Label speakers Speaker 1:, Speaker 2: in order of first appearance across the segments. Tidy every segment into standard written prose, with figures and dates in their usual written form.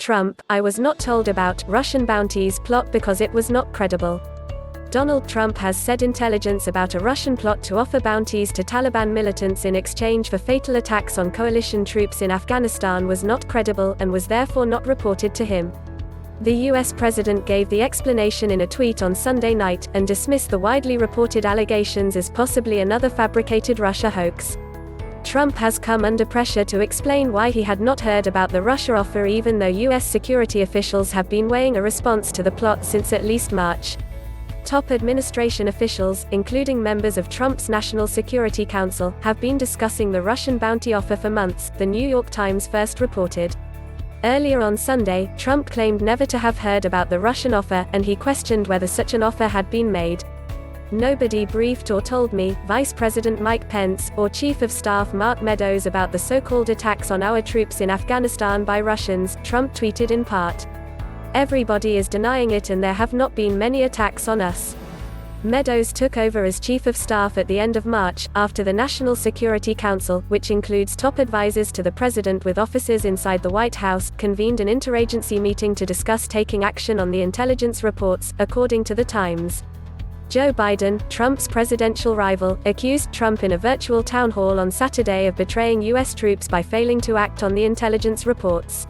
Speaker 1: Trump, I was not told about Russian bounties plot because it was not credible. Donald Trump has said intelligence about a Russian plot to offer bounties to Taliban militants in exchange for fatal attacks on coalition troops in Afghanistan was not credible and was therefore not reported to him. The US president gave the explanation in a tweet on Sunday night, and dismissed the widely reported allegations as possibly another fabricated Russia hoax. Trump has come under pressure to explain why he had not heard about the Russia offer, even though US security officials have been weighing a response to the plot since at least March. Top administration officials, including members of Trump's National Security Council, have been discussing the Russian bounty offer for months, the New York Times first reported. Earlier on Sunday, Trump claimed never to have heard about the Russian offer, and he questioned whether such an offer had been made. "Nobody briefed or told me," Vice President Mike Pence, or Chief of Staff Mark Meadows, about the so-called attacks on our troops in Afghanistan by Russians, Trump tweeted in part. "Everybody is denying it, and there have not been many attacks on us." Meadows took over as Chief of Staff at the end of March, after the National Security Council, which includes top advisors to the president with offices inside the White House, convened an interagency meeting to discuss taking action on the intelligence reports, according to the Times. Joe Biden, Trump's presidential rival, accused Trump in a virtual town hall on Saturday of betraying U.S. troops by failing to act on the intelligence reports.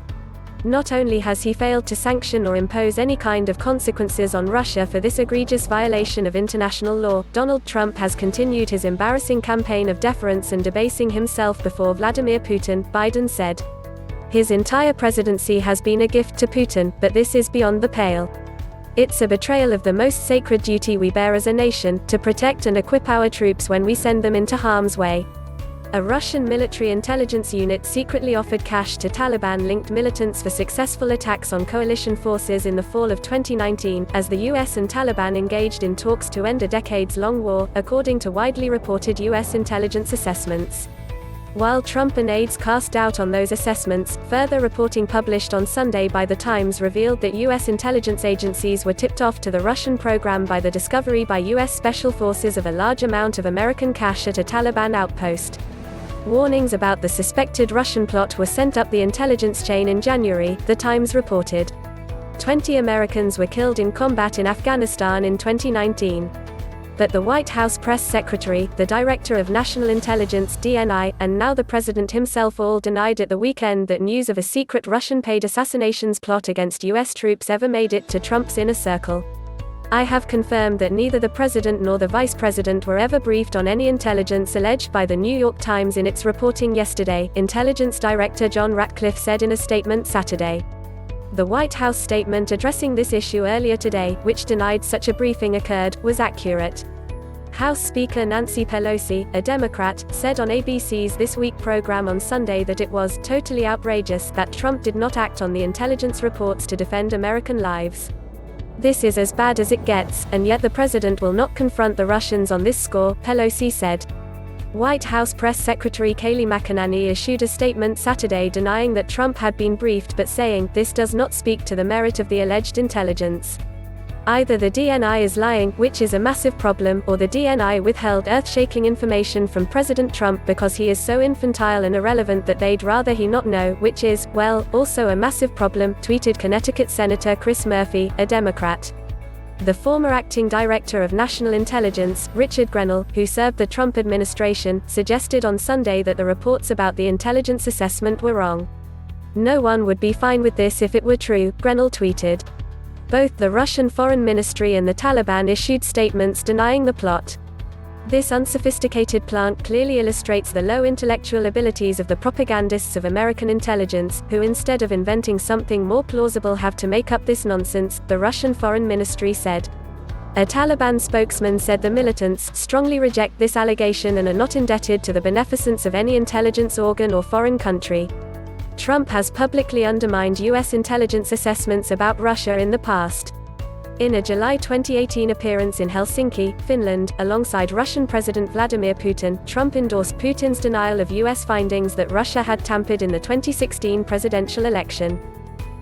Speaker 1: Not only has he failed to sanction or impose any kind of consequences on Russia for this egregious violation of international law, Donald Trump has continued his embarrassing campaign of deference and debasing himself before Vladimir Putin, Biden said. His entire presidency has been a gift to Putin, but this is beyond the pale. It's a betrayal of the most sacred duty we bear as a nation, to protect and equip our troops when we send them into harm's way. A Russian military intelligence unit secretly offered cash to Taliban-linked militants for successful attacks on coalition forces in the fall of 2019, as the US and Taliban engaged in talks to end a decades-long war, according to widely reported US intelligence assessments. While Trump and aides cast doubt on those assessments, further reporting published on Sunday by The Times revealed that US intelligence agencies were tipped off to the Russian program by the discovery by US special forces of a large amount of American cash at a Taliban outpost. Warnings about the suspected Russian plot were sent up the intelligence chain in January, The Times reported. 20 Americans were killed in combat in Afghanistan in 2019. But the White House press secretary, the Director of National Intelligence (DNI), and now the president himself all denied at the weekend that news of a secret Russian-paid assassinations plot against US troops ever made it to Trump's inner circle. "I have confirmed that neither the president nor the vice president were ever briefed on any intelligence alleged by the New York Times in its reporting yesterday," Intelligence Director John Ratcliffe said in a statement Saturday. The White House statement addressing this issue earlier today, which denied such a briefing occurred, was accurate. House Speaker Nancy Pelosi, a Democrat, said on ABC's This Week program on Sunday that it was "totally outrageous" that Trump did not act on the intelligence reports to defend American lives. "This is as bad as it gets, and yet the president will not confront the Russians on this score," Pelosi said. White House Press Secretary Kayleigh McEnany issued a statement Saturday denying that Trump had been briefed but saying, "This does not speak to the merit of the alleged intelligence. Either the DNI is lying, which is a massive problem, or the DNI withheld earth-shaking information from President Trump because he is so infantile and irrelevant that they'd rather he not know, which is, well, also a massive problem," tweeted Connecticut Senator Chris Murphy, a Democrat. The former acting director of national intelligence, Richard Grenell, who served the Trump administration, suggested on Sunday that the reports about the intelligence assessment were wrong. "No one would be fine with this if it were true," Grenell tweeted. Both the Russian Foreign Ministry and the Taliban issued statements denying the plot. This unsophisticated plant clearly illustrates the low intellectual abilities of the propagandists of American intelligence, who instead of inventing something more plausible have to make up this nonsense, the Russian Foreign Ministry said. A Taliban spokesman said the militants strongly reject this allegation and are not indebted to the beneficence of any intelligence organ or foreign country. Trump has publicly undermined U.S. intelligence assessments about Russia in the past. In a July 2018 appearance in Helsinki, Finland, alongside Russian President Vladimir Putin, Trump endorsed Putin's denial of U.S. findings that Russia had tampered in the 2016 presidential election.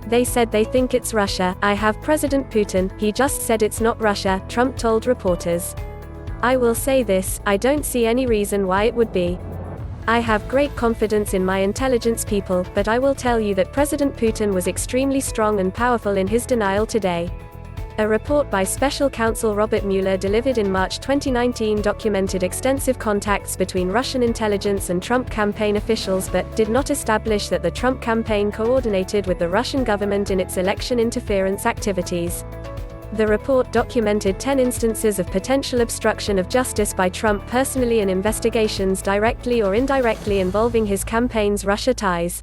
Speaker 1: "They said they think it's Russia. I have President Putin, he just said it's not Russia," Trump told reporters. "I will say this, I don't see any reason why it would be. I have great confidence in my intelligence people, but I will tell you that President Putin was extremely strong and powerful in his denial today. A report by Special Counsel Robert Mueller delivered in March 2019 documented extensive contacts between Russian intelligence and Trump campaign officials but did not establish that the Trump campaign coordinated with the Russian government in its election interference activities. The report documented 10 instances of potential obstruction of justice by Trump personally and investigations directly or indirectly involving his campaign's Russia ties.